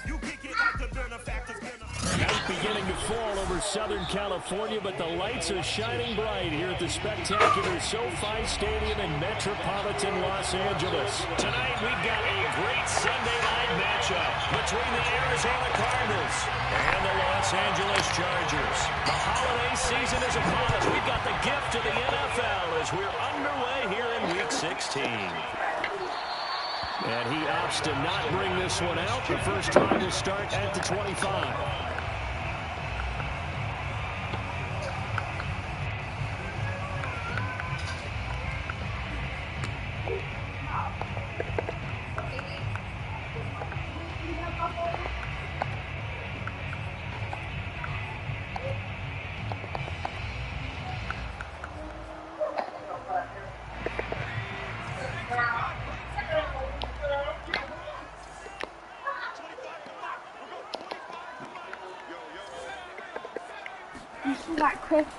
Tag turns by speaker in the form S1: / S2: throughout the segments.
S1: Night beginning to fall over Southern California, but the lights are shining bright here at the spectacular SoFi Stadium in metropolitan Los Angeles. Tonight we've got a great Sunday night matchup between the Arizona Cardinals and the Los Angeles Chargers. The holiday season is upon us. We've got the gift of the NFL as we're underway here in Week 16. And he opts to not bring this one out. The first time will start at the 25.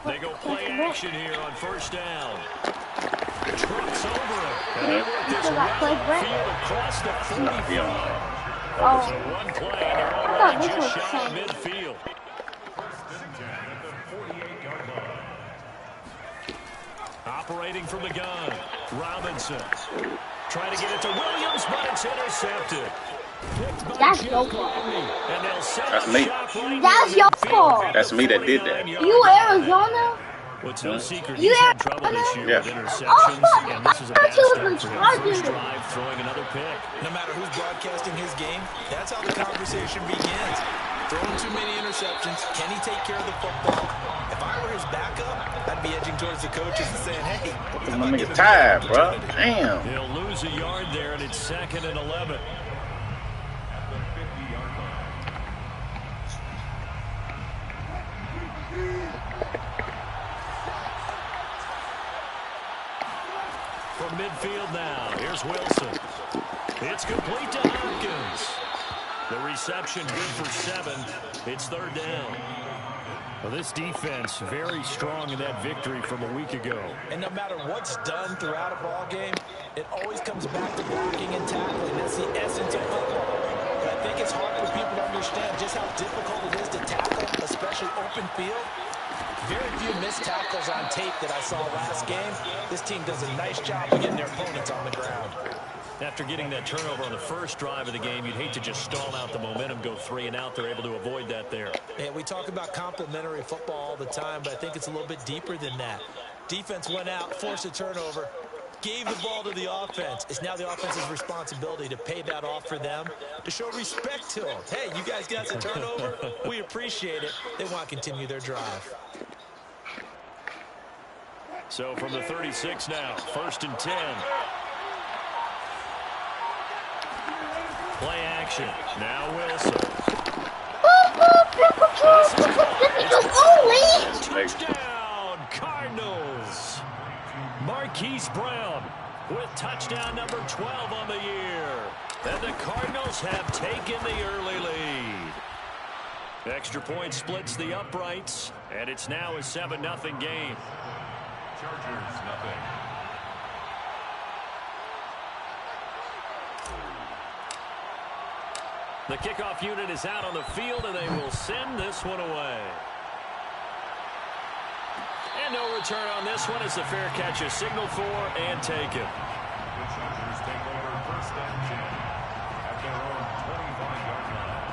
S1: They go play action here on first down. Trucks over it. And they work this right field across the 45. So one play, and they're already just shy of midfield. Operating from the gun, Robinson. Trying to get it to Williams, but it's intercepted.
S2: That's your fault.
S3: That's me.
S2: That's your fault.
S3: That's me that did that.
S2: You Arizona?
S1: What's no secret, he's had trouble this year with interceptions, and this is a bad start for his first drive, throwing another pick.
S4: No matter who's broadcasting his game, that's how the conversation begins. Throwing too many interceptions, can he take care of the football? If I were his backup, I'd be edging towards the coaches and saying, hey.
S3: My nigga's tired, bro. Damn.
S1: He'll lose a yard there, and it's 2nd and 11. From midfield now, here's Wilson. It's complete to Hopkins. The reception good for 7. It's 3rd down. Well, this defense very strong in that victory from a week ago.
S4: And no matter what's done throughout a ball game, it always comes back to blocking and tackling. That's the essence of football. But I think it's hard for people to understand just how difficult it is to tackle, especially open field. Very few missed tackles on tape that I saw last game. This team does a nice job of getting their opponents on the ground.
S1: After getting that turnover on the first drive of the game, you'd hate to just stall out the momentum, go 3 and out. They're able to avoid that there.
S4: Yeah, we talk about complementary football all the time, but I think it's a little bit deeper than that. Defense went out, forced a turnover, gave the ball to the offense. It's now the offense's responsibility to pay that off for them, to show respect to them. Hey, you guys got the turnover. We appreciate it. They want to continue their drive.
S1: So from the 36 now, 1st and 10. Play action. Now Wilson. Touchdown, Cardinals. Marquise Brown with touchdown number 12 on the year. And the Cardinals have taken the early lead. Extra point splits the uprights, and it's now a 7-0 game.
S5: Chargers, nothing.
S1: The kickoff unit is out on the field, and they will send this one away. And no return on this one as the fair catch is signaled for and taken.
S5: The Chargers take over 1st and 10 at their own 25-yard line.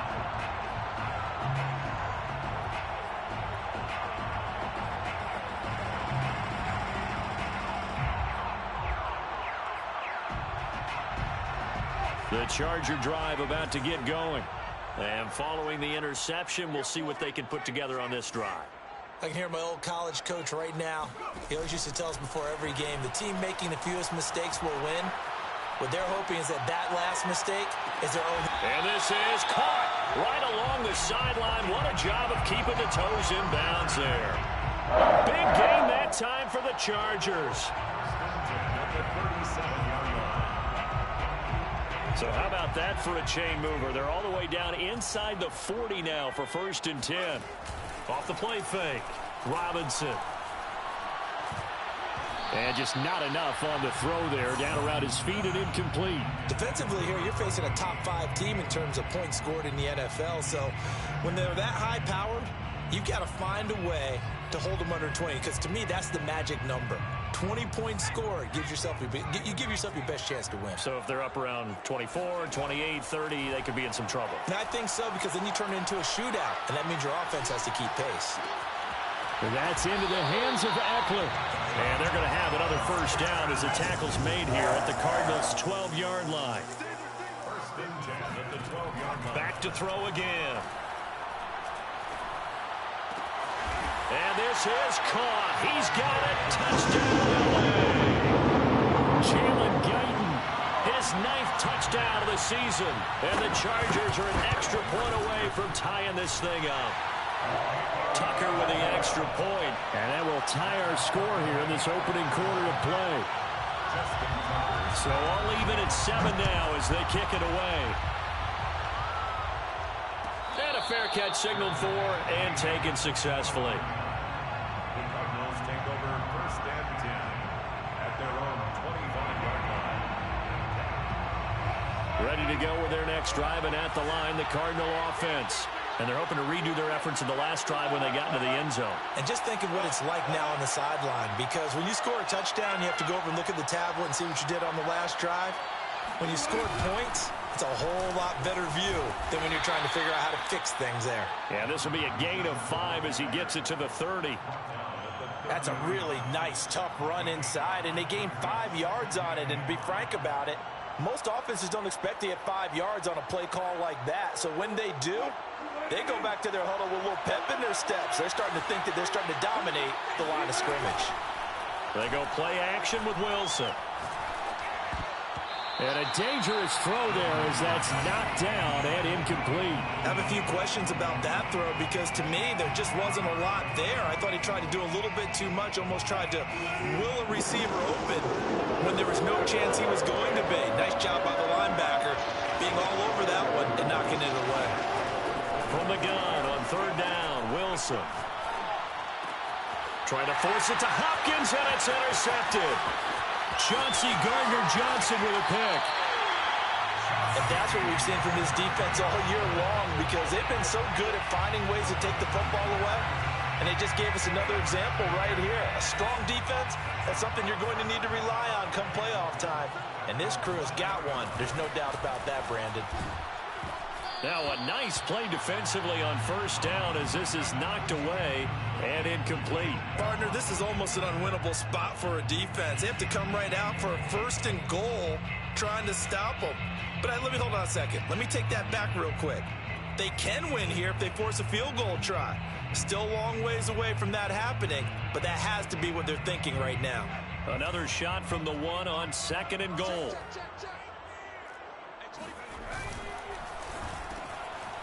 S1: The Charger drive about to get going. And following the interception, we'll see what they can put together on this drive.
S4: I can hear my old college coach right now. He always used to tell us before every game, the team making the fewest mistakes will win. What they're hoping is that that last mistake is their own.
S1: And this is caught right along the sideline. What a job of keeping the toes in bounds there. Big gain that time for the Chargers. So how about that for a chain mover? They're all the way down inside the 40 now for 1st and 10. Off the play fake, Robinson. And just not enough on the throw there. Down around his feet and incomplete.
S4: Defensively here, you're facing a top-5 team in terms of points scored in the NFL. So when they're that high-powered, you've got to find a way to hold them under 20. Because to me, that's the magic number. 20 points scored gives yourself you give yourself your best chance to win.
S1: So if they're up around 24, 28, 30, they could be in some trouble.
S4: And I think so, because then you turn it into a shootout, and that means your offense has to keep pace.
S1: And that's into the hands of Eckler. And they're going to have another first down as the tackle's made here at the Cardinals' 12-yard line.
S5: First and 10 at the 12-yard line.
S1: Back to throw again. And this is caught. He's got it. Touchdown, LA. Jalen Guyton, his 9th touchdown of the season. And the Chargers are an extra point away from tying this thing up. Tucker with the extra point. And that will tie our score here in this opening quarter of play. So all even at 7 now as they kick it away. And a fair catch signaled for and taken successfully.
S5: The Cardinals take over first and 10 at their own 25-yard line.
S1: Ready to go with their next drive, and at the line, the Cardinal offense. And they're hoping to redo their efforts in the last drive when they got into the end zone.
S4: And just think of what it's like now on the sideline, because when you score a touchdown, you have to go over and look at the tablet and see what you did on the last drive. When you scored points, it's a whole lot better view than when you're trying to figure out how to fix things there.
S1: Yeah, this will be a gain of 5 as he gets it to the 30.
S4: That's a really nice, tough run inside, and they gained 5 yards on it. And to be frank about it, most offenses don't expect to get 5 yards on a play call like that. So when they do, they go back to their huddle with a little pep in their steps. They're starting to think that they're starting to dominate the line of scrimmage.
S1: They go play action with Wilson. And a dangerous throw there as that's knocked down and incomplete.
S4: I have a few questions about that throw because to me there just wasn't a lot there. I thought he tried to do a little bit too much, almost tried to will a receiver open when there was no chance he was going to be. Nice job by the linebacker being all over that one and knocking it away.
S1: From the gun on 3rd down, Wilson. Trying to force it to Hopkins, and it's intercepted. Chauncey Gardner-Johnson with a pick.
S4: And that's what we've seen from this defense all year long, because they've been so good at finding ways to take the football away. And they just gave us another example right here. A strong defense, that's something you're going to need to rely on come playoff time. And this crew has got one. There's no doubt about that, Brandon.
S1: Now a nice play defensively on 1st down as this is knocked away and incomplete.
S4: Partner, this is almost an unwinnable spot for a defense. They have to come right out for a 1st and goal trying to stop them. But let me hold on a second. Let me take that back real quick. They can win here if they force a field goal try. Still a long ways away from that happening, but that has to be what they're thinking right now.
S1: Another shot from the 1 on 2nd and goal.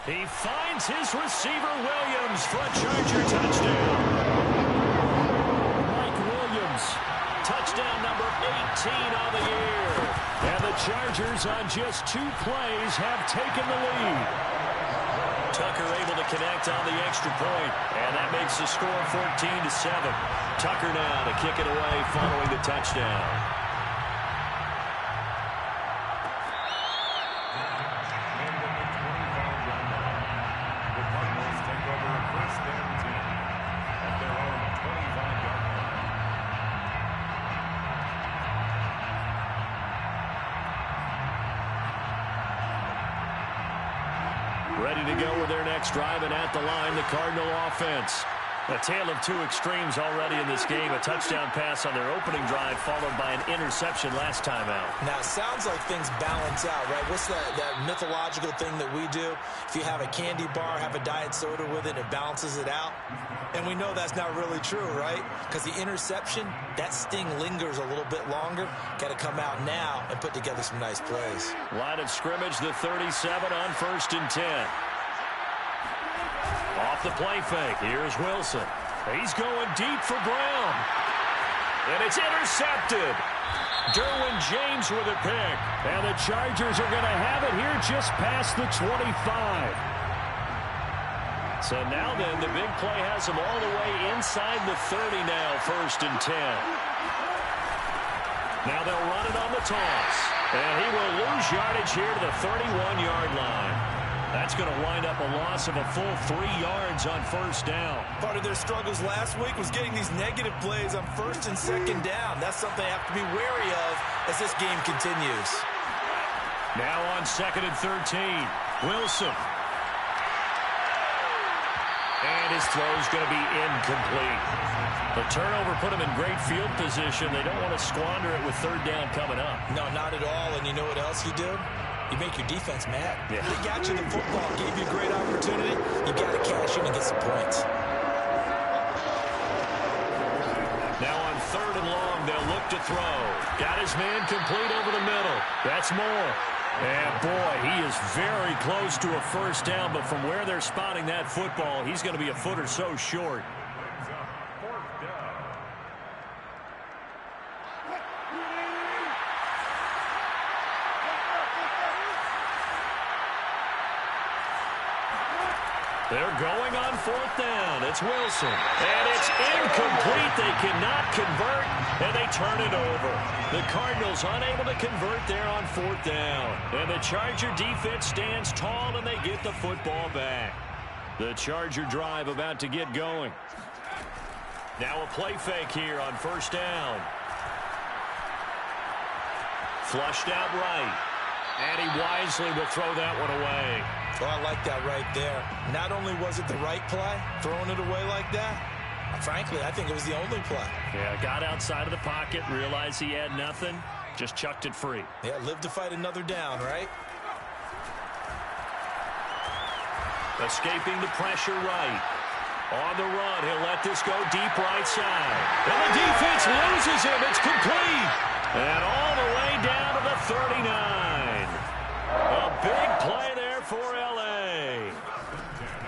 S1: He finds his receiver, Williams, for a Charger touchdown. Mike Williams, touchdown number 18 on the year. And the Chargers on just 2 plays have taken the lead. Tucker able to connect on the extra point, and that makes the score 14-7. Tucker now to kick it away following the touchdown. Ready to go with their next drive, and at the line, the Cardinal offense. A tale of 2 extremes already in this game. A touchdown pass on their opening drive, followed by an interception last time out.
S4: Now, it sounds like things balance out, right? What's that mythological thing that we do? If you have a candy bar, have a diet soda with it, it balances it out. And we know that's not really true, right? Because the interception, that sting lingers a little bit longer. Got to come out now and put together some nice plays.
S1: Line of scrimmage, the 37 on 1st and 10. Off the play fake, here's Wilson. He's going deep for Brown. And it's intercepted. Derwin James with a pick. And the Chargers are going to have it here just past the 25. So now then, the big play has them all the way inside the 30 now, 1st and 10. Now they'll run it on the toss. And he will lose yardage here to the 31-yard line. That's going to wind up a loss of a full 3 yards on first down.
S4: Part of their struggles last week was getting these negative plays on first and second down. That's something they have to be wary of as this game continues.
S1: Now on 2nd and 13, Wilson. And his throw is going to be incomplete. The turnover put him in great field position. They don't want to squander it with 3rd down coming up.
S4: No, not at all. And you know what else you do? You make your defense mad.
S1: Yeah.
S4: They got you the football, gave you a great opportunity. You got to cash in and get some points.
S1: Now on 3rd and long, they'll look to throw. Got his man complete over the middle. That's Moore. And, boy, he is very close to a first down, but from where they're spotting that football, he's going to be a foot or so short. They're going on 4th down. It's Wilson. And it's incomplete. They cannot convert, and they turn it over. The Cardinals unable to convert there on 4th down. And the Charger defense stands tall, and they get the football back. The Charger drive about to get going. Now a play fake here on 1st down. Flushed out right. And he wisely will throw that one away.
S4: Oh, I like that right there. Not only was it the right play, throwing it away like that, frankly, I think it was the only play.
S1: Yeah, got outside of the pocket, realized he had nothing, just chucked it free.
S4: Yeah, live to fight another down, right?
S1: Escaping the pressure right. On the run, he'll let this go deep right side. And the defense loses him. It's complete. And all the way down to the 39. A big play there for L.A.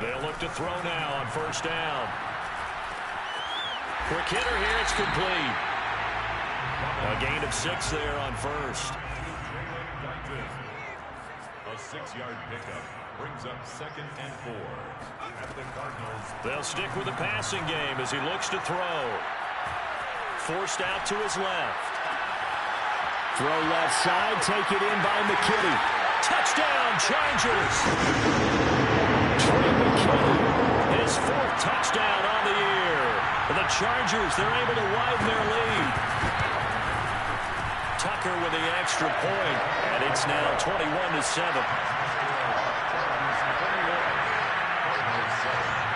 S1: They'll look to throw now on 1st down. Quick hitter here. It's complete. A gain of 6 there on 1st.
S5: A 6-yard pickup brings up 2nd and 4. At the Cardinals.
S1: They'll stick with the passing game as he looks to throw. Forced out to his left. Throw left side, take it in by McKinney. Touchdown, Chargers! Trey McKinney, his 4th touchdown on the year. And the Chargers, they're able to widen their lead. Tucker with the extra point, and it's now 21-7.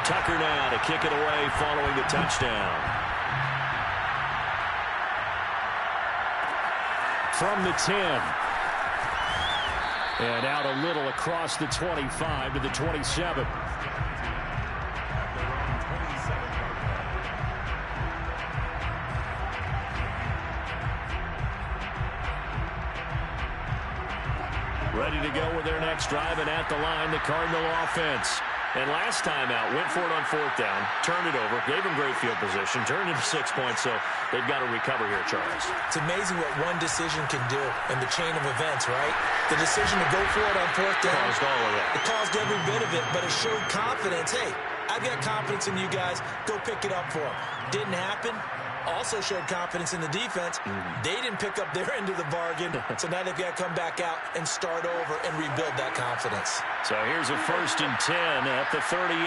S1: Tucker now to kick it away following the touchdown. From the 10. And out a little across the 25 to the 27. Ready to go with their next drive, and at the line, the Cardinal offense. And last time out, went for it on 4th down, turned it over, gave them great field position, turned it to 6 points, so they've got to recover here, Charles.
S4: It's amazing what one decision can do in the chain of events, right? The decision to go for it on 4th down.
S1: Caused all of that.
S4: It caused every bit of it, but it showed confidence. Hey, I've got confidence in you guys. Go pick it up for them. Didn't happen. Also showed confidence in the defense. They didn't pick up their end of the bargain, so now they've got to come back out and start over and rebuild that confidence.
S1: So here's a 1st and 10 at the 38.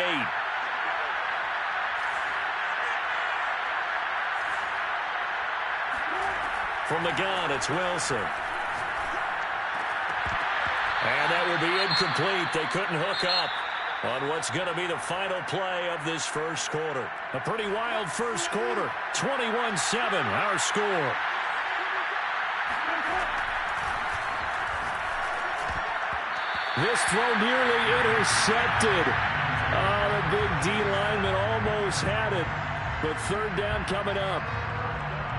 S1: From the gun, it's Wilson. And that will be incomplete. They couldn't hook up on what's going to be the final play of this first quarter. A pretty wild first quarter. 21-7, our score. This throw nearly intercepted. Oh, the big D lineman almost had it. But 3rd down coming up.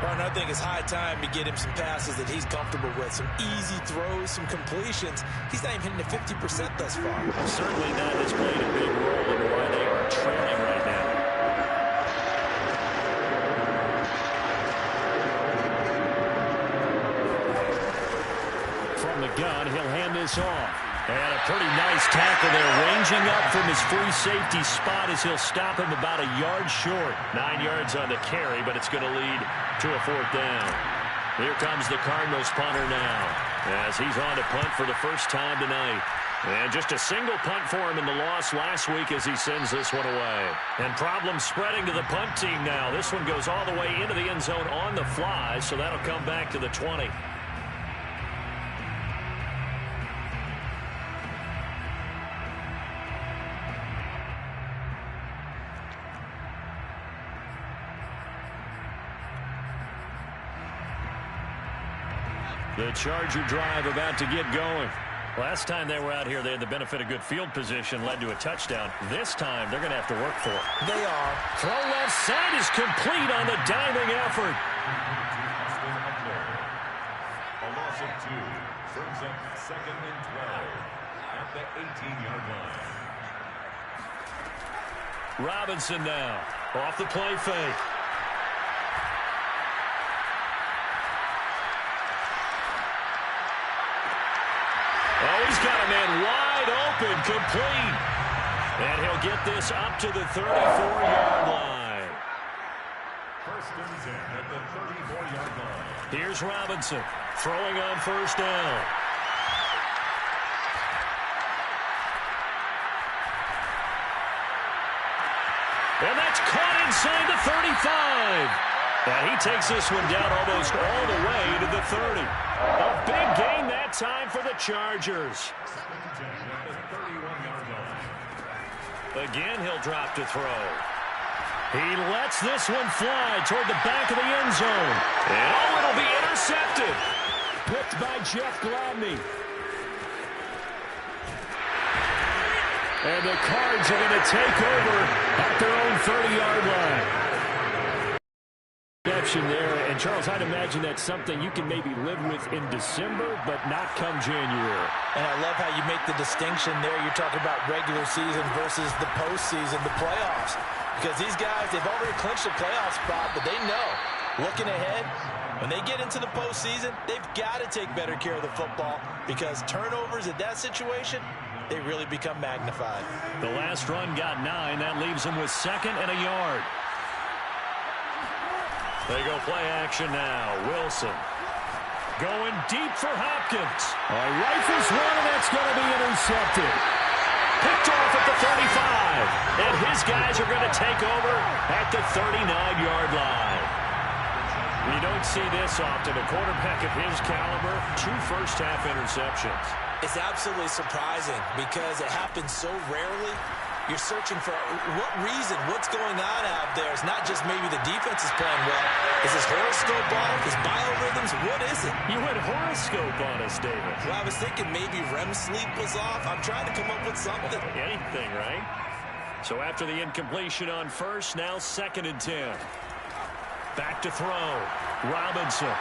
S4: Well, and I think it's high time to get him some passes that he's comfortable with. Some easy throws, some completions. He's not even hitting the 50% thus far.
S1: Certainly that has played a big role in why they are trailing right now. From the gun, he'll hand this off. And a pretty nice tackle there, ranging up from his free safety spot as he'll stop him about a yard short. 9 yards on the carry, but it's going to lead to a 4th down. Here comes the Cardinals punter now, as he's on to punt for the first time tonight. And just a single punt for him in the loss last week as he sends this one away. And problems spreading to the punt team now. This one goes all the way into the end zone on the fly, so that'll come back to the 20. The Charger drive about to get going. Last time they were out here, they had the benefit of good field position, led to a touchdown. This time, they're going to have to work for it.
S4: They are.
S1: Throw left side is complete on the diving effort.
S5: A loss of 2 brings up 2nd and 12 at the 18-yard line.
S1: Robinson now off the play fake. Oh, he's got a man wide open, complete. And he'll get this up to the 34-yard line.
S5: First and 10 at the 34-yard line.
S1: Here's Robinson throwing on first down. And that's caught inside the 35. And he takes this one down almost all the way to the 30. A big gain that time for the Chargers. Again, he'll drop to throw. He lets this one fly toward the back of the end zone. And oh, it'll be intercepted. Picked by Jeff Gladney. And the Cards are going to take over at their own 30-yard line. There, and Charles, I'd imagine that's something you can maybe live with in December, but not come January.
S4: And I love how you make the distinction there. You're talking about regular season versus the postseason, the playoffs. Because these guys, they've already clinched a playoff spot, but they know, looking ahead, when they get into the postseason, they've got to take better care of the football because turnovers in that situation, they really become magnified.
S1: The last run got 9. That leaves them with 2nd and a yard. They go play action now. Wilson going deep for Hopkins. Rifles one, and that's going to be intercepted. Picked off at the 35. And his guys are going to take over at the 39-yard line. You don't see this often. A quarterback of his caliber, 2 first-half interceptions.
S4: It's absolutely surprising because it happens so rarely. You're searching for what reason, what's going on out there. It's not just maybe the defense is playing well. Is his horoscope off? His biorhythms? What is it?
S1: You went horoscope on us, David.
S4: Well, I was thinking maybe REM sleep was off. I'm trying to come up with something.
S1: Anything, right? So after the incompletion on first, now 2nd and 10. Back to throw. Robinson.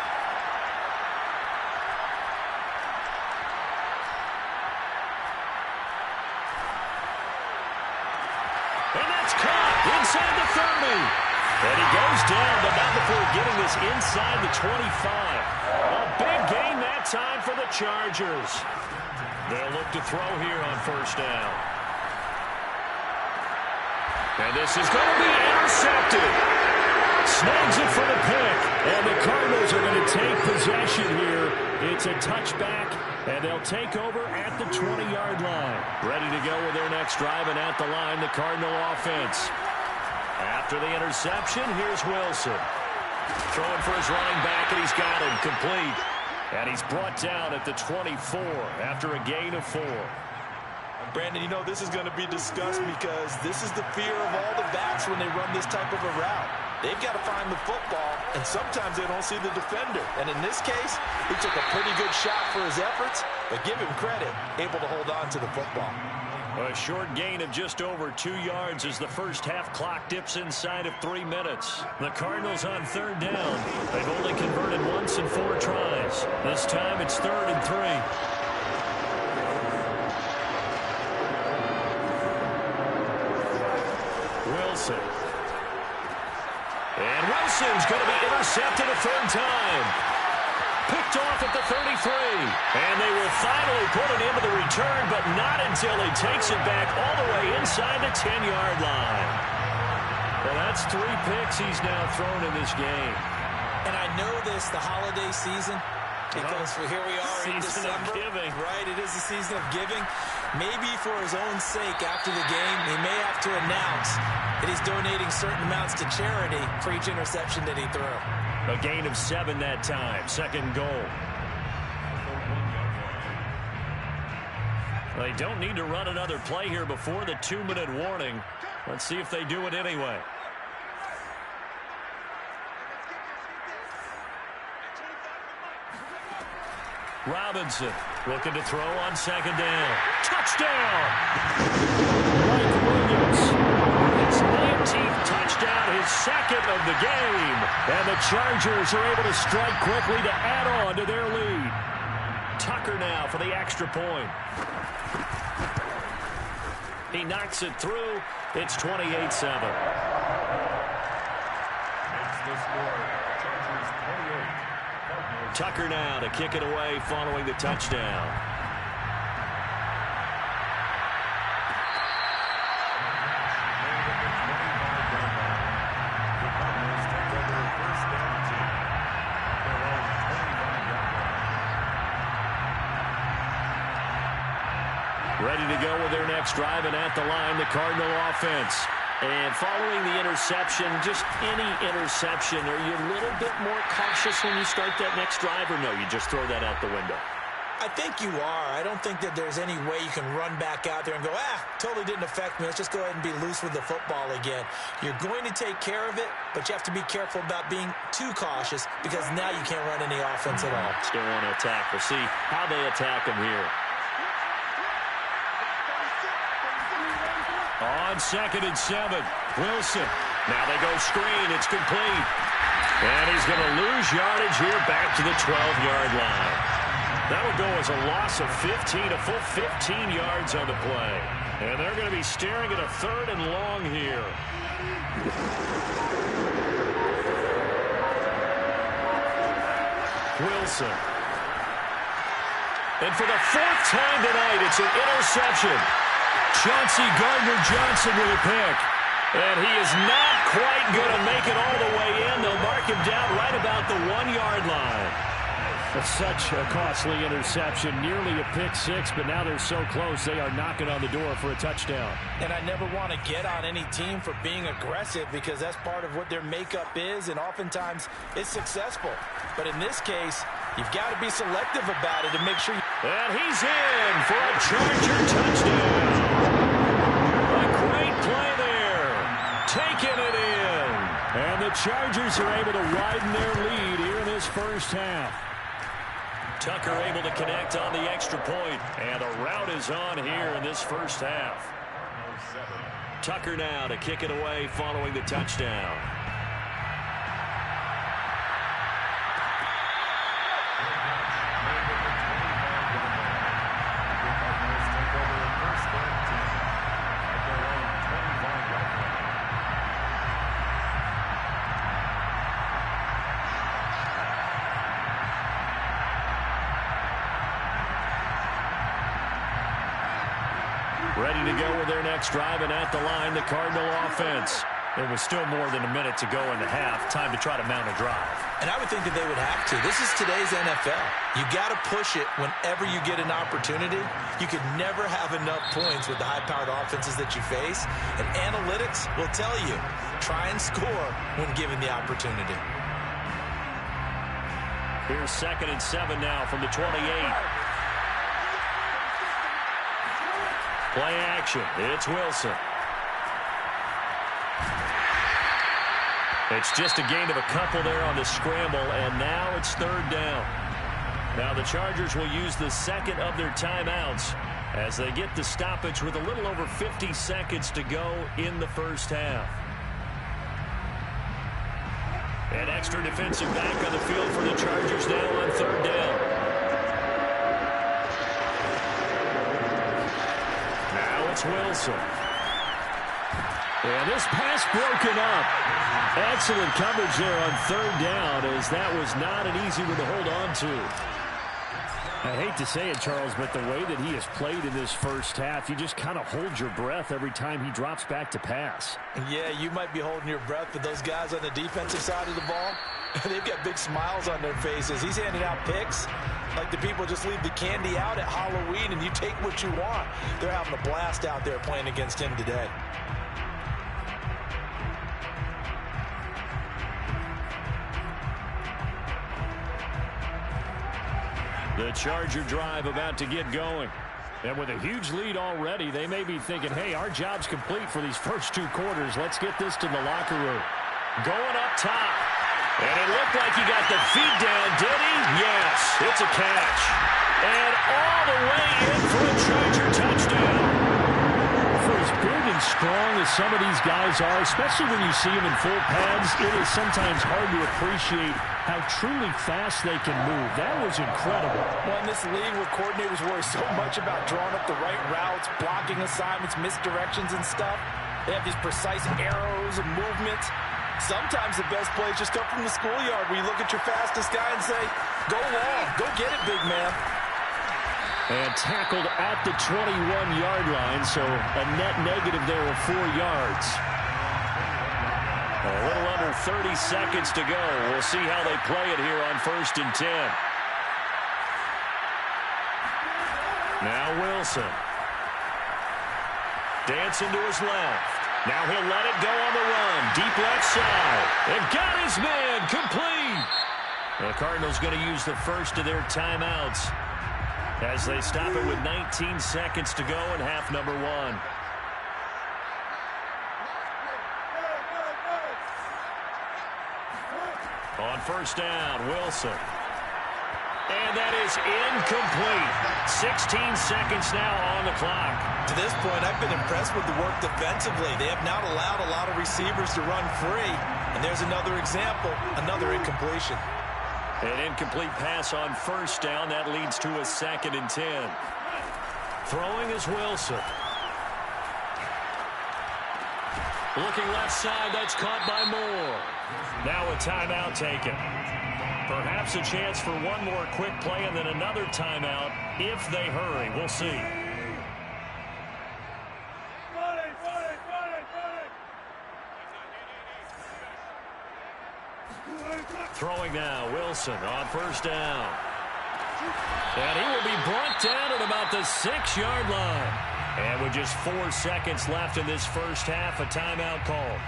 S1: And that's caught inside the 30. And he goes down, but not before getting this inside the 25. A big gain that time for the Chargers. They'll look to throw here on first down. And this is going to be intercepted. Snags it for the pick. And the Cardinals are going to take possession here. It's a touchback, and they'll take over at the 20-yard line. Ready to go with their next drive, and at the line, the Cardinal offense. After the interception, here's Wilson. Throwing for his running back, and he's got him complete. And he's brought down at the 24 after a gain of 4.
S4: Brandon, you know this is going to be discussed because this is the fear of all the backs when they run this type of a route. They've got to find the football, and sometimes they don't see the defender. And in this case, he took a pretty good shot for his efforts, but give him credit, able to hold on to the football.
S1: A short gain of just over 2 yards as the first half clock dips inside of 3 minutes. The Cardinals on 3rd down. They've only converted once in 4 tries. This time it's 3rd and 3. Wilson. And Wilson's going to be intercepted a 3rd time. Picked off at the 33. And they will finally put it into the return, but not until he takes it back all the way inside the 10-yard line. Well, that's 3 picks he's now thrown in this game.
S4: And I know this, the holiday season, because here we are in December.
S1: Giving.
S4: Right, it is the season of giving. Maybe for his own sake after the game, he may have to announce that he's donating certain amounts to charity for each interception that he threw.
S1: A gain of 7 that time. Second goal. They don't need to run another play here before the 2-minute warning. Let's see if they do it anyway. Robinson looking to throw on second down. Touchdown! Mike Williams. His 19th touchdown, his second of the game. And the Chargers are able to strike quickly to add on to their lead. Tucker now for the extra point. He knocks it through. It's 28-7.
S5: It's the score. Chargers 28. Cardinals.
S1: Tucker now to kick it away following the touchdown. Ready to go with their next drive, and at the line, the Cardinal offense. And following the interception, just any interception, are you a little bit more cautious when you start that next drive, or no, you just throw that out the window?
S4: I think you are. I don't think that there's any way you can run back out there and go, totally didn't affect me. Let's just go ahead and be loose with the football again. You're going to take care of it, but you have to be careful about being too cautious because now you can't run any offense at all.
S1: Still want to attack. We'll see how they attack them here. On 2nd and 7, Wilson. Now they go screen. It's complete. And he's going to lose yardage here back to the 12-yard line. That'll go as a loss of 15, a full 15 yards on the play. And they're going to be staring at a 3rd and long here. Wilson. And for the 4th time tonight, it's an interception. Chauncey Gardner-Johnson with a pick. And he is not quite going to make it all the way in. They'll mark him down right about the 1-yard line.
S6: That's such a costly interception. Nearly a pick six, but now they're so close they are knocking on the door for a touchdown.
S4: And I never want to get on any team for being aggressive because that's part of what their makeup is, and oftentimes it's successful. But in this case, you've got to be selective about it to make sure you...
S1: And he's in for a Charger touchdown. A great play there. Taking it in.
S6: And the Chargers are able to widen their lead here in this first half.
S1: Tucker able to connect on the extra point. And the route is on here in this first half. Tucker now to kick it away following the touchdown. Ready to go with their next drive, and at the line, the Cardinal offense.
S6: There was still more than a minute to go in the half. Time to try to mount a drive.
S4: And I would think that they would have to. This is today's NFL. You got to push it whenever you get an opportunity. You could never have enough points with the high-powered offenses that you face. And analytics will tell you, try and score when given the opportunity.
S1: Here's 2nd and 7 now from the 28. Play action. It's Wilson. It's just a gain of a couple there on the scramble, and now it's 3rd down. Now the Chargers will use the 2nd of their timeouts as they get the stoppage with a little over 50 seconds to go in the first half. An extra defensive back on the field for the Chargers now on 3rd down. It's Wilson.
S6: And this pass broken up. Excellent coverage there on 3rd down, as that was not an easy one to hold on to. I hate to say it, Charles, but the way that he has played in this first half, you just kind of hold your breath every time he drops back to pass.
S4: Yeah, you might be holding your breath, but those guys on the defensive side of the ball, they've got big smiles on their faces. He's handing out picks like the people just leave the candy out at Halloween and you take what you want. They're having a blast out there playing against him today.
S6: The Charger drive about to get going. And with a huge lead already, they may be thinking, hey, our job's complete for these first 2 quarters. Let's get this to the locker room. Going up top. And it looked like he got the feet down, did he? Yes, it's a catch. And all the way in for a Charger touchdown. For as big and strong as some of these guys are, especially when you see them in full pads, it is sometimes hard to appreciate how truly fast they can move. That was incredible.
S4: Well, in this league where coordinators worry so much about drawing up the right routes, blocking assignments, misdirections and stuff, they have these precise arrows and movements. Sometimes the best plays just come from the schoolyard where you look at your fastest guy and say, go long, go get it, big man.
S6: And tackled at the 21-yard line, so a net negative there of 4 yards. A little under 30 seconds to go. We'll see how they play it here on 1st and 10. Now Wilson. Dancing to his left. Now he'll let it go on the run. Deep left side. And got his man complete. The Cardinals going to use the first of their timeouts as they stop it with 19 seconds to go in half number 1. On 1st down, Wilson. And that is incomplete. 16 seconds now on the clock.
S4: To this point, I've been impressed with the work defensively. They have not allowed a lot of receivers to run free. And there's another example, another incompletion.
S6: An incomplete pass on 1st down. That leads to a 2nd and 10. Throwing is Wilson. Looking left side. That's caught by Moore. Now a timeout taken. Perhaps a chance for one more quick play and then another timeout if they hurry. We'll see. Throwing now, Wilson on 1st down. And he will be brought down at about the 6-yard line. And with just 4 seconds left in this first half, a timeout call.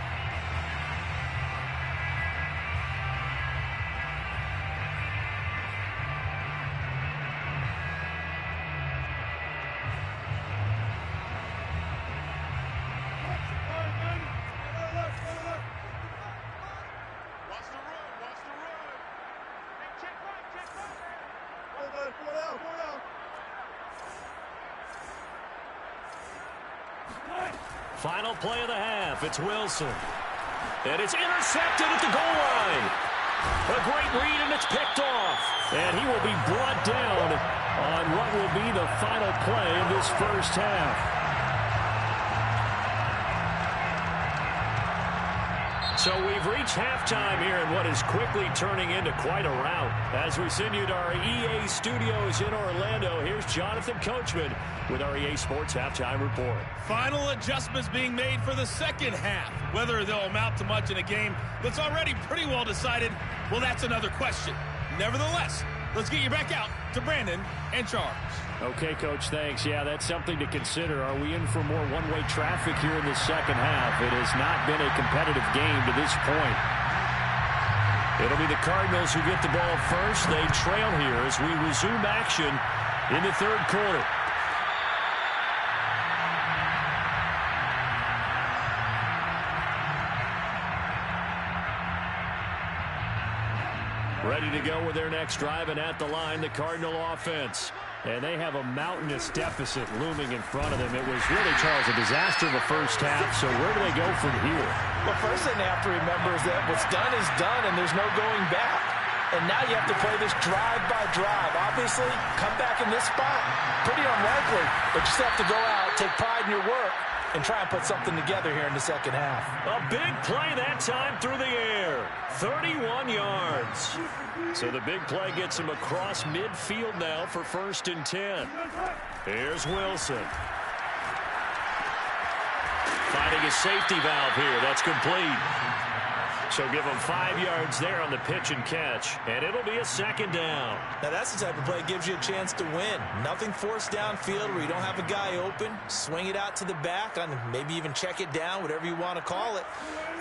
S6: Final play of the half. It's Wilson. And it's intercepted at the goal line. A great read, and it's picked off. And he will be brought down on what will be the final play of this first half. So we've reached halftime here in what is quickly turning into quite a rout. As we send you to our EA studios in Orlando, here's Jonathan Coachman with our EA Sports Halftime Report.
S7: Final adjustments being made for the second half. Whether they'll amount to much in a game that's already pretty well decided, well, that's another question. Nevertheless, let's get you back out to Brandon and Charles.
S6: Okay, Coach, thanks. Yeah, that's something to consider. Are we in for more one-way traffic here in the second half? It has not been a competitive game to this point. It'll be the Cardinals who get the ball first. They trail here as we resume action in the 3rd quarter. Ready to go with their next drive, and at the line, the Cardinal offense. And they have a mountainous deficit looming in front of them. It was really, Charles, a disaster the first half, so where do they go from here?
S4: Well, first thing they have to remember is that what's done is done, and there's no going back. And now you have to play this drive by drive. Obviously, come back in this spot, pretty unlikely, but you just have to go out, take pride in your work, and try and put something together here in the second half.
S6: A big play that time through the air. 31 yards. So the big play gets him across midfield now for 1st and 10. Here's Wilson. Finding a safety valve here. That's complete. So give him 5 yards there on the pitch and catch. And it'll be a 2nd down.
S4: Now that's the type of play that gives you a chance to win. Nothing forced downfield where you don't have a guy open. Swing it out to the back, and maybe even check it down, whatever you want to call it.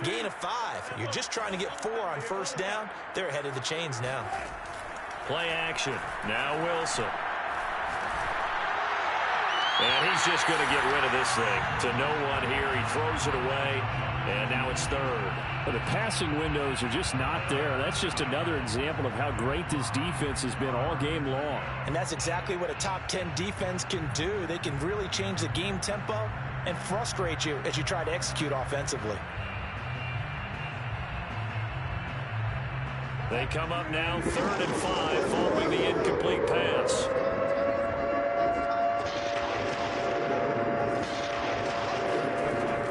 S4: Gain of 5. You're just trying to get 4 on 1st down. They're ahead of the chains now.
S6: Play action. Now Wilson. And he's just going to get rid of this thing. To no one here. He throws it away. And now it's 3rd.
S1: But the passing windows are just not there. That's just another example of how great this defense has been all game long.
S4: And that's exactly what a top 10 defense can do. They can really change the game tempo and frustrate you as you try to execute offensively.
S6: They come up now 3rd and 5 following the incomplete pass.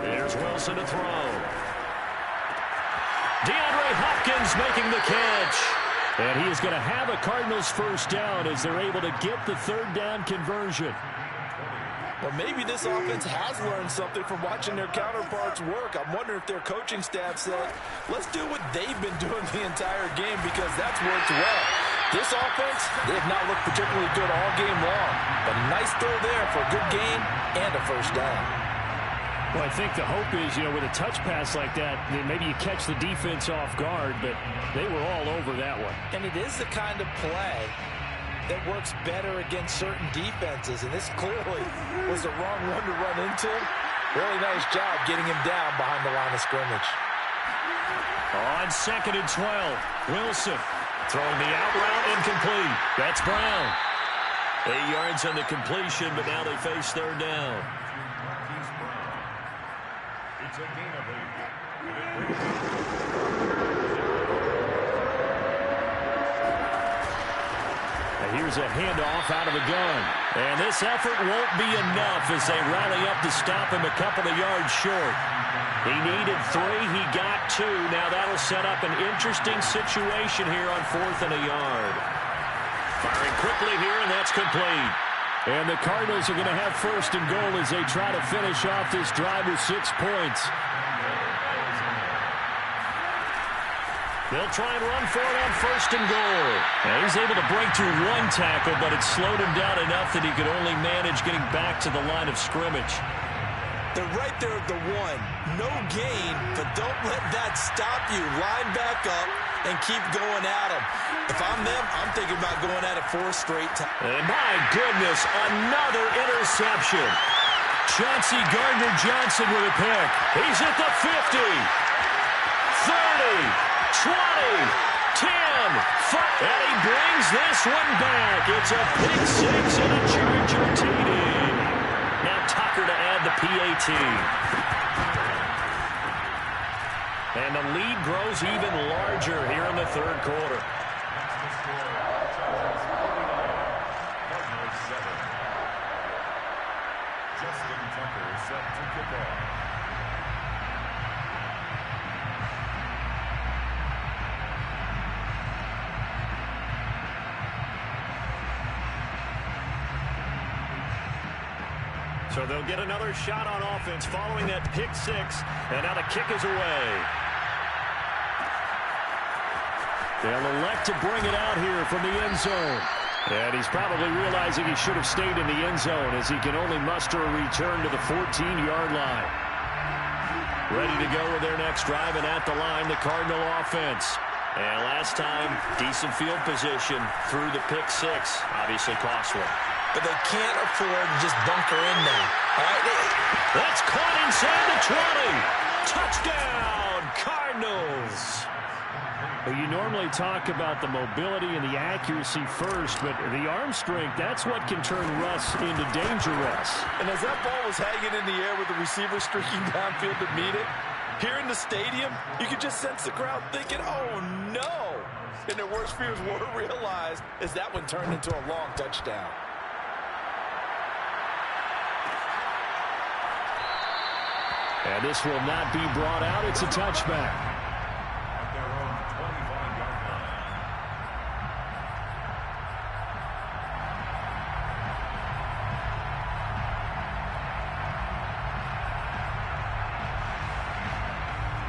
S6: There's Wilson to throw. DeAndre Hopkins making the catch.
S1: And he is going to have a Cardinals 1st down as they're able to get the 3rd down conversion.
S4: Well, maybe this offense has learned something from watching their counterparts work. I'm wondering if their coaching staff said, let's do what they've been doing the entire game, because that's worked well. This offense, they have not looked particularly good all game long. But a nice throw there for a good gain and a 1st down.
S1: Well, I think the hope is, with a touch pass like that, then maybe you catch the defense off guard, but they were all over that one.
S4: And it is the kind of play that works better against certain defenses, and this clearly was the wrong one to run into. Really nice job getting him down behind the line of scrimmage.
S6: On 2nd and 12, Wilson throwing the out route incomplete. That's Brown. 8 yards on the completion, but now they face 3rd down.
S5: It's a gain of 8.
S1: Here's a handoff out of the gun.
S6: And this effort won't be enough as they rally up to stop him a couple of yards short. He needed 3. He got 2. Now that'll set up an interesting situation here on 4th and a yard. Firing quickly here, and that's complete.
S1: And the Cardinals are going to have 1st and goal as they try to finish off this drive with 6 points.
S6: They'll try and run for it on 1st and goal. Now he's able to break through 1 tackle, but it slowed him down enough that he could only manage getting back to the line of scrimmage.
S4: They're right there at the 1. No gain, but don't let that stop you. Line back up and keep going at them. If I'm them, I'm thinking about going at it 4 straight times.
S6: And my goodness, another interception. Chauncey Gardner-Johnson with a pick. He's at the 50, 30, 20, 10, 5, and he brings this one back. It's a pick 6 and a Charger TD. Now Tucker to add the PAT. And the lead grows even larger here in the 3rd quarter.
S5: Cardinals 7. Justin Tucker set to kick off.
S6: So they'll get another shot on offense following that pick 6, and now the kick is away.
S1: They'll elect to bring it out here from the end zone. And he's probably realizing he should have stayed in the end zone as he can only muster a return to the 14-yard line.
S6: Ready to go with their next drive, and at the line, the Cardinal offense. And last time, decent field position through the pick 6. Obviously cost one.
S4: But they can't afford to just bunker in there. All right,
S6: that's caught inside the 20. Touchdown, Cardinals.
S1: Well, you normally talk about the mobility and the accuracy first, but the arm strength, that's what can turn Russ into danger Russ.
S4: And as that ball was hanging in the air with the receiver streaking downfield to meet it, here in the stadium, you could just sense the crowd thinking, oh, no. And their worst fears were realized as that one turned into a long touchdown.
S6: And this will not be brought out. It's a touchback.
S5: At their own 25-yard line.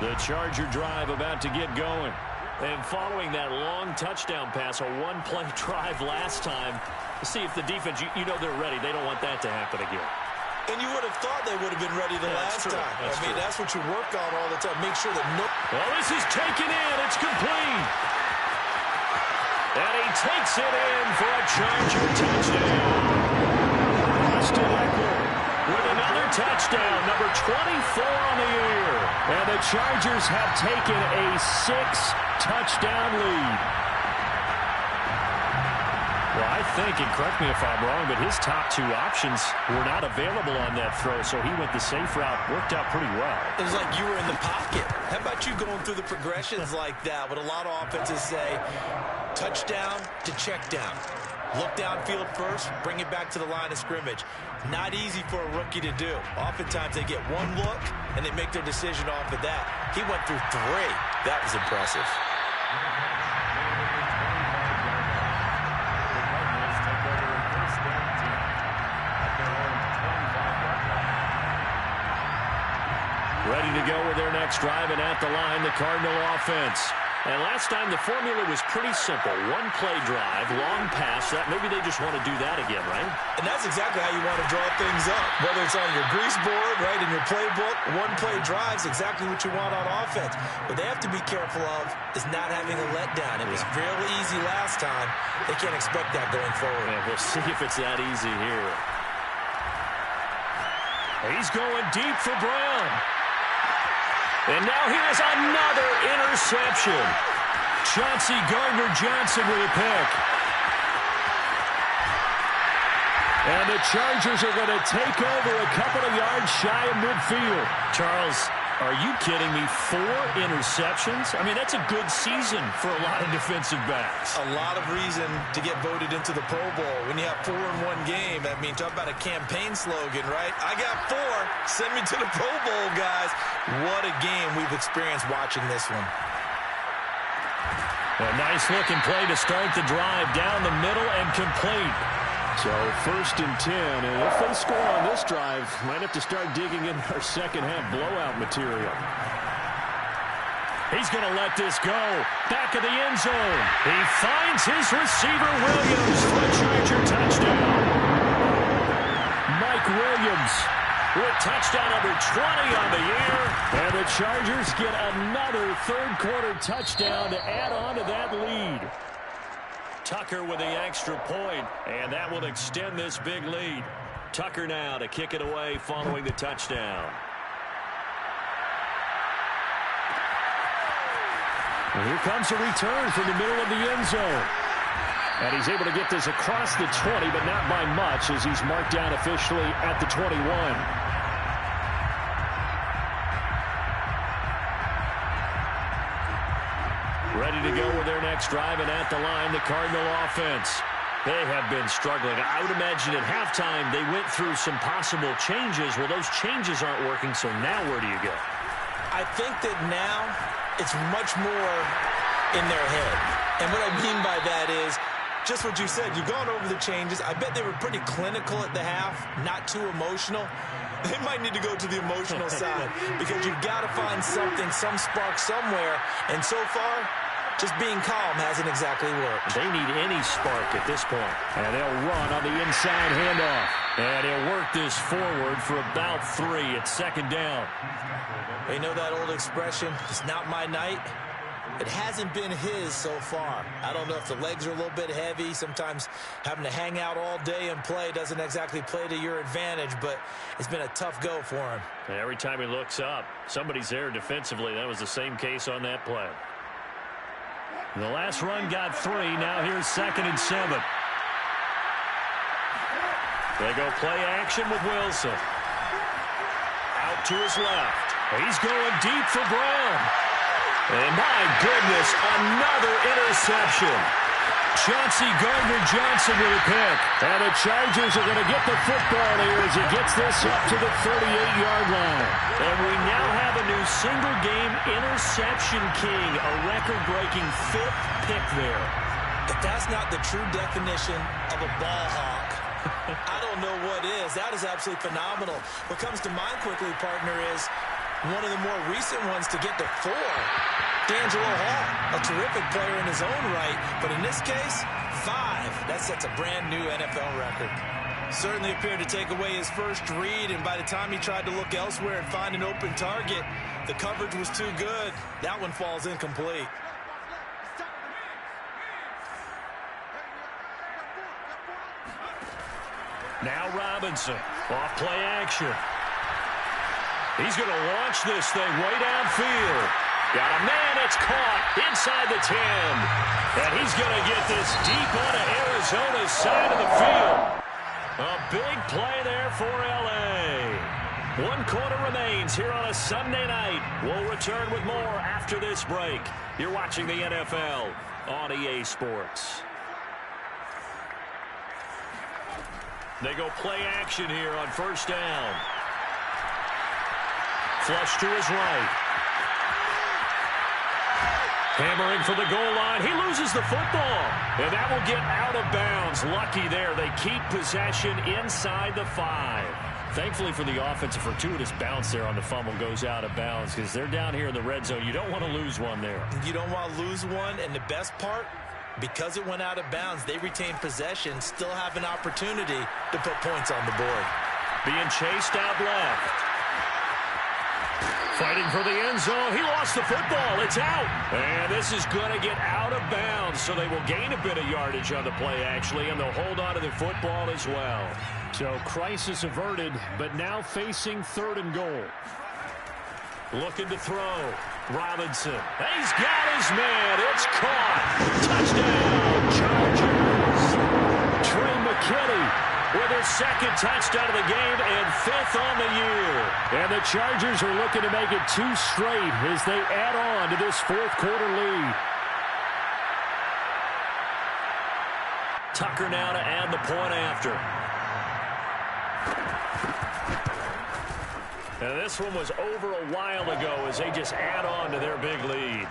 S6: The Charger drive about to get going. And following that long touchdown pass, a one-play drive last time, see if the defense, you know they're ready. They don't want that to happen again.
S4: And you would have thought they would have been ready the last time. I mean, that's what you work on all the time. Make sure that no...
S6: Well, this is taken in. It's complete. And he takes it in for a Charger touchdown. Austin Eckler with another touchdown, number 24 on the year. And the Chargers have taken a 6-touchdown lead. Well, I think, and correct me if I'm wrong, but his top two options were not available on that throw, so he went the safe route. Worked out pretty well.
S4: It was like you were in the pocket. How about you going through the progressions like that? What a lot of offenses say, touchdown to check down. Look downfield first, bring it back to the line of scrimmage. Not easy for a rookie to do. Oftentimes they get one look, and they make their decision off of that. He went through 3. That was impressive.
S6: Ready to go with their next drive, and at the line, the Cardinal offense. And last time, the formula was pretty simple. One-play drive, long pass. That maybe they just want to do that again, right?
S4: And that's exactly how you want to draw things up. Whether it's on your grease board, right, in your playbook, one-play drives, exactly what you want on offense. What they have to be careful of is not having a letdown. It was fairly easy last time. They can't expect that going forward.
S6: Yeah, we'll see if it's that easy here. He's going deep for Brown. And now here's another interception. Chauncey Gardner-Johnson with a pick. And the Chargers are going to take over a couple of yards shy of midfield. Charles, are you kidding me? 4 interceptions? I mean, that's a good season for a lot of defensive backs.
S4: A lot of reason to get voted into the Pro Bowl. When you have 4 in one game, I mean, talk about a campaign slogan, right? I got 4. Send me to the Pro Bowl, guys. What a game we've experienced watching this one.
S6: A nice-looking play to start the drive down the middle and complete. So 1st and 10, and if they score on this drive, might have to start digging in our second-half blowout material. He's going to let this go. Back of the end zone. He finds his receiver, Williams, for a Charger touchdown. Mike Williams with touchdown number 20 on the year. And the Chargers get another third-quarter touchdown to add on to that lead. Tucker with the extra point, and that will extend this big lead. Tucker now to kick it away following the touchdown. And here comes a return from the middle of the end zone. And he's able to get this across the 20, but not by much, as he's marked down officially at the 21. Ready to go with their next drive, and at the line, the Cardinal offense. They have been struggling. I would imagine at halftime they went through some possible changes. Well, those changes aren't working, so now where do you go?
S4: I think that now it's much more in their head. And what I mean by that is just what you said. You've gone over the changes. I bet they were pretty clinical at the half, not too emotional. They might need to go to the emotional side because you've got to find something, some spark somewhere. And so far, just being calm hasn't exactly worked.
S6: They need any spark at this point. And they'll run on the inside handoff. And he'll work this forward for about 3. It's 2nd down.
S4: You know that old expression, it's not my night? It hasn't been his so far. I don't know if the legs are a little bit heavy. Sometimes having to hang out all day and play doesn't exactly play to your advantage, but it's been a tough go for him.
S6: And every time he looks up, somebody's there defensively. That was the same case on that play. The last run got 3. Now here's 2nd and 7. They go play action with Wilson. Out to his left. He's going deep for Brown. And my goodness, another interception. Chauncey Gardner-Johnson with a pick.
S1: And the Chargers are going to get the football here as he gets this up to the 38-yard line.
S6: And we now have a new single-game interception king, a record-breaking 5th pick there.
S4: If that's not the true definition of a ball hawk, I don't know what is. That is absolutely phenomenal. What comes to mind quickly, partner, is one of the more recent ones to get to 4. D'Angelo Hall, a terrific player in his own right, but in this case, 5. That sets a brand new NFL record. Certainly appeared to take away his first read, and by the time he tried to look elsewhere and find an open target, the coverage was too good. That one falls incomplete.
S6: Now Robinson, off play action. He's going to launch this thing way downfield. Got a man, it's caught inside the 10. And he's going to get this deep onto Arizona's side of the field. A big play there for L.A. 1 quarter remains here on a Sunday night. We'll return with more after this break. You're watching the NFL on EA Sports. They go play action here on first down. Flush to his right. Hammering for the goal line. He loses the football. And that will get out of bounds. Lucky there. They keep possession inside the 5. Thankfully for the offense, a fortuitous bounce there on the fumble goes out of bounds because they're down here in the red zone. You don't want to lose one there.
S4: You don't want to lose one. And the best part, because it went out of bounds, they retain possession, still have an opportunity to put points on the board.
S6: Being chased out left. Fighting for the end zone. He lost the football. It's out. And this is going to get out of bounds, so they will gain a bit of yardage on the play, actually, and they'll hold on to the football as well.
S1: So crisis averted, but now facing 3rd and goal.
S6: Looking to throw. Robinson. He's got his man. It's caught. Touchdown, Chargers. Trey McKinney with his 2nd touchdown of the game and 5th on the year.
S1: And the Chargers are looking to make it 2 straight as they add on to this 4th quarter lead.
S6: Tucker now to add the point after. And this one was over a while ago as they just add on to their big lead.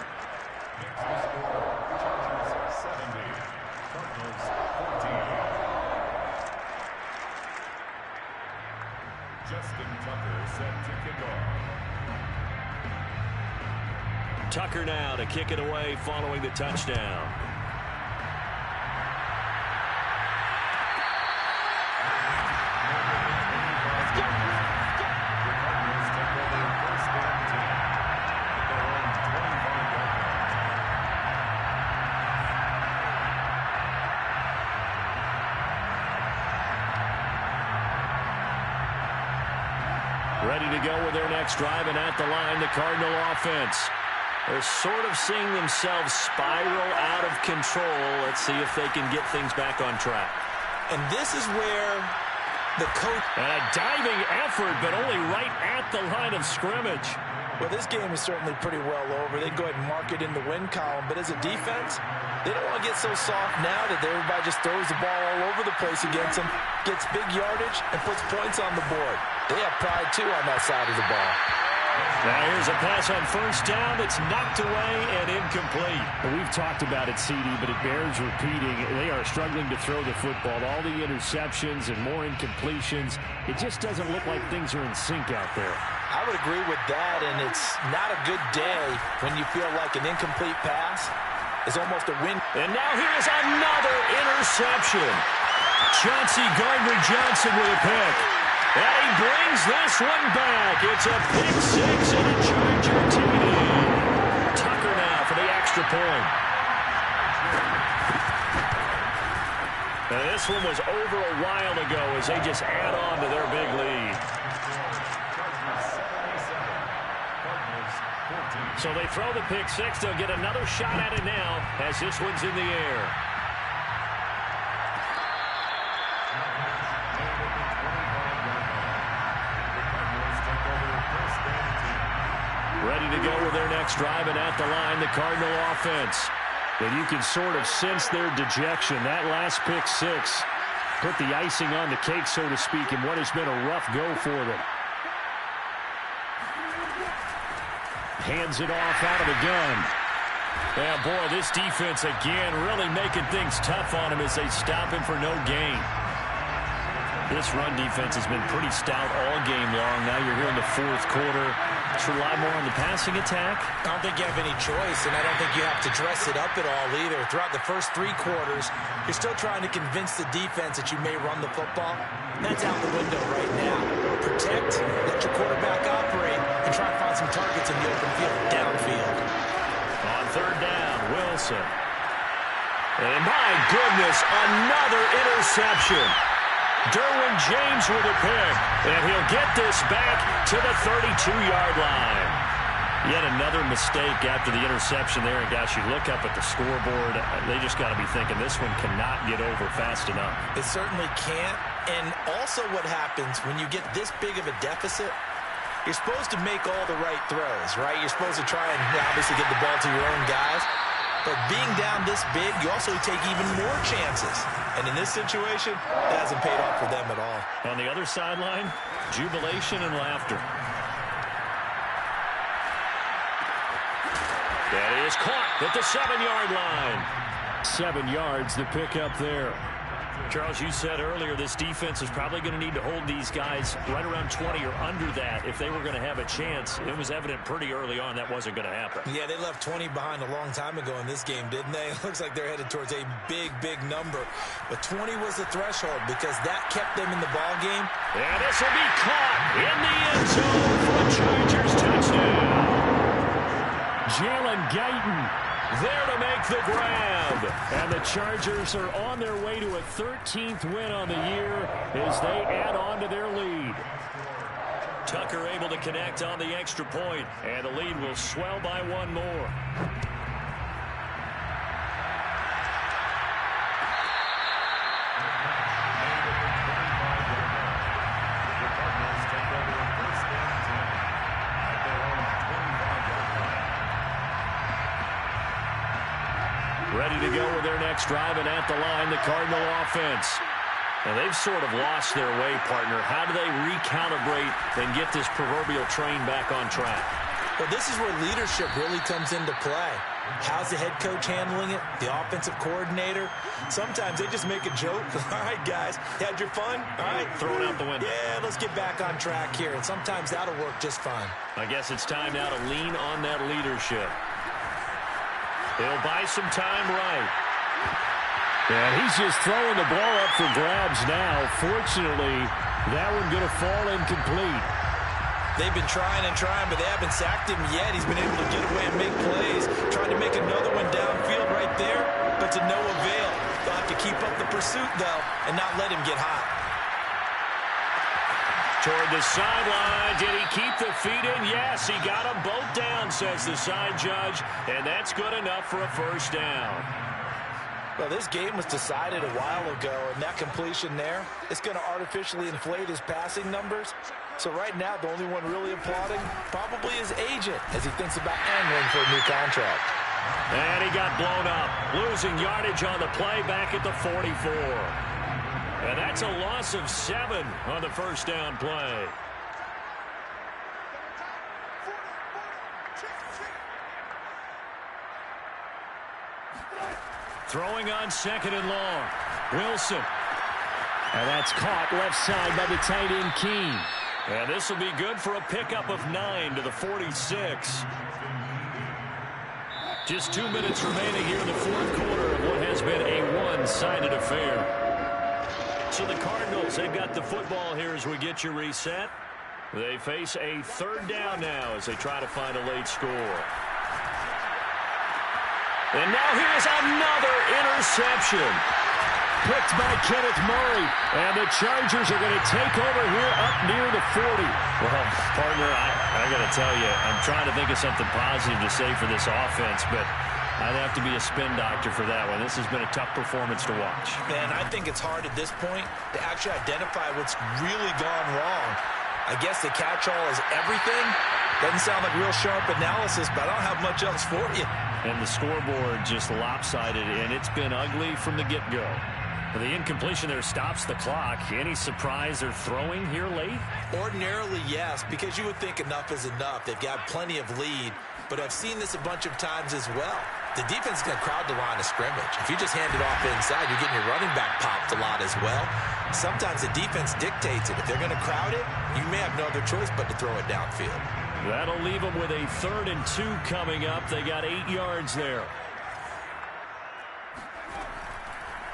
S5: Justin Tucker set to kick off.
S6: Tucker now to kick it away following the touchdown. Ready to go with their next drive, and at the line, the Cardinal offense. They're sort of seeing themselves spiral out of control. Let's see if they can get things back on track.
S4: And this is where the coach...
S6: And a diving effort, but only right at the line of scrimmage.
S4: Well, this game is certainly pretty well over. They'd go ahead and mark it in the win column. But as a defense, they don't want to get so soft now that everybody just throws the ball all over the place against them, gets big yardage, and puts points on the board. They have pride, too, on that side of the ball.
S6: Now here's a pass on first down that's knocked away and incomplete.
S1: Well, we've talked about it, CD, but it bears repeating. They are struggling to throw the football. All the interceptions and more incompletions. It just doesn't look like things are in sync out there.
S4: I would agree with that, and it's not a good day when you feel like an incomplete pass is almost a win.
S6: And now here's another interception. Chauncey Gardner-Johnson with a pick. And he brings this one back. It's a pick 6 and a Charger TD. Tucker now for the extra point. And this one was over a while ago as they just add on to their big lead. So they throw the pick 6. They'll get another shot at it now as this one's in the air. Ready to go with their next drive, and at the line, the Cardinal offense. And you can sort of sense their dejection. That last pick six put the icing on the cake, so to speak, in what has been a rough go for them. Hands it off out of the gun. Yeah, boy, this defense again really making things tough on him as they stop him for no gain. This run defense has been pretty stout all game long. Now you're here in the fourth quarter. Just rely more on the passing attack.
S4: I don't think you have any choice, and I don't think you have to dress it up at all either. Throughout the first 3 quarters, you're still trying to convince the defense that you may run the football. That's out the window right now. Protect, let your quarterback operate, and try to find some targets in the open field, downfield.
S6: On third down, Wilson. And my goodness, another interception. Derwin James with a pick, and he'll get this back to the 32-yard line. Yet another mistake after the interception there. And gosh, you look up at the scoreboard, they just got to be thinking this one cannot get over fast enough.
S4: It certainly can't. And also what happens when you get this big of a deficit, you're supposed to make all the right throws, right? You're supposed to try and obviously get the ball to your own guys. But being down this big, you also take even more chances. And in this situation, that hasn't paid off for them at all.
S6: On the other sideline, jubilation and laughter. That is caught at the 7-yard line. 7 yards, the pickup there. Charles, you said earlier this defense is probably going to need to hold these guys right around 20 or under that if they were going to have a chance. It was evident pretty early on that wasn't going to happen.
S4: Yeah, they left 20 behind a long time ago in this game, didn't they? It looks like they're headed towards a big, big number. But 20 was the threshold because that kept them in the ball game.
S6: And this will be caught in the end zone for a Chargers touchdown. Jalen Guyton there to make the grab. And the Chargers are on their way to a 13th win on the year as they add on to their lead. Tucker able to connect on the extra point, and the lead will swell by one more. Ready to go with their next drive, and at the line, the Cardinal offense. And they've sort of lost their way, partner. How do they recalibrate and get this proverbial train back on track?
S4: Well, this is where leadership really comes into play. How's the head coach handling it? The offensive coordinator? Sometimes they just make a joke. All right, guys, had your fun? All right.
S6: Throw it out the window.
S4: Yeah, let's get back on track here. And sometimes that'll work just fine.
S6: I guess it's time now to lean on that leadership. He'll buy some time right. And he's just throwing the ball up for grabs now. Fortunately, that one going to fall incomplete.
S4: They've been trying and trying, but they haven't sacked him yet. He's been able to get away and make plays. Trying to make another one downfield right there, but to no avail. They'll have to keep up the pursuit, though, and not let him get hot.
S6: Toward the sideline. Did he keep the feet in? Yes, he got them both down, says the side judge. And that's good enough for a first down.
S4: Well, this game was decided a while ago, and that completion there, it's going to artificially inflate his passing numbers. So right now, the only one really applauding probably his agent as he thinks about angling for a new contract.
S6: And he got blown up, losing yardage on the play back at the 44. And that's a loss of 7 on the first down play. Throwing on second and long. Wilson. And that's caught left side by the tight end Keene. And this will be good for a pickup of 9 to the 46. Just 2 minutes remaining here in the fourth quarter of what has been a one-sided affair. So the Cardinals, they've got the football here as we get you reset. They face a third down now as they try to find a late score. And now here's another interception. Picked by Kenneth Murray. And the Chargers are going to take over here up near the 40. Well, partner, I got to tell you, I'm trying to think of something positive to say for this offense, but I'd have to be a spin doctor for that one. This has been a tough performance to watch.
S4: Man, I think it's hard at this point to actually identify what's really gone wrong. I guess the catch-all is everything. Doesn't sound like real sharp analysis, but I don't have much else for you.
S6: And the scoreboard just lopsided, and it's been ugly from the get-go. The incompletion there stops the clock. Any surprise or throwing here late?
S4: Ordinarily, yes, because you would think enough is enough. They've got plenty of lead, but I've seen this a bunch of times as well. The defense is going to crowd the line of scrimmage. If you just hand it off inside, you're getting your running back popped a lot as well. Sometimes the defense dictates it. If they're going to crowd it, you may have no other choice but to throw it downfield.
S6: That'll leave them with a 3rd and 2 coming up. They got 8 yards there.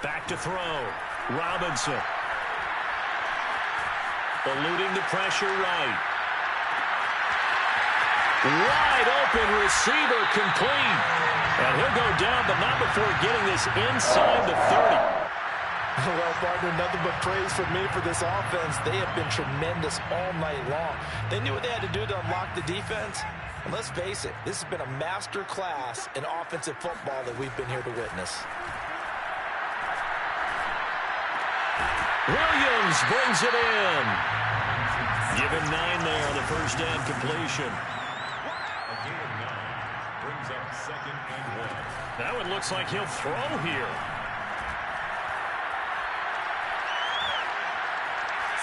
S6: Back to throw. Robinson. Eluding the pressure right. Wide open receiver complete. And he'll go down, but not before getting this inside the 30.
S4: Well, partner, nothing but praise from me for this offense. They have been tremendous all night long. They knew what they had to do to unlock the defense. And let's face it, this has been a master class in offensive football that we've been here to witness.
S6: Williams brings it in. Give him 9 there on the first down completion.
S5: A gain of 9 brings up 2nd and 1.
S6: That one looks like he'll throw here.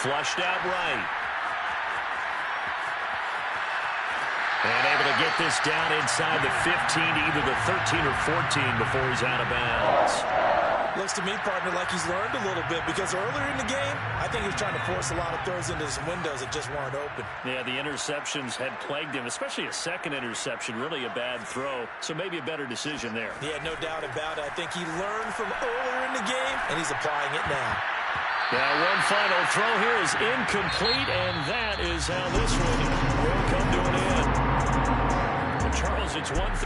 S6: Flushed out right. And able to get this down inside the 15 to either the 13 or 14 before he's out of bounds.
S4: Looks to me, partner, like he's learned a little bit because earlier in the game, I think he was trying to force a lot of throws into some windows that just weren't open.
S6: Yeah, the interceptions had plagued him, especially a second interception, really a bad throw. So maybe a better decision there.
S4: Yeah, no doubt about it. I think he learned from earlier in the game, and he's applying it now.
S6: Now, one final throw here is incomplete, and that is how this one will come to an end. Well, Charles, it's 1:30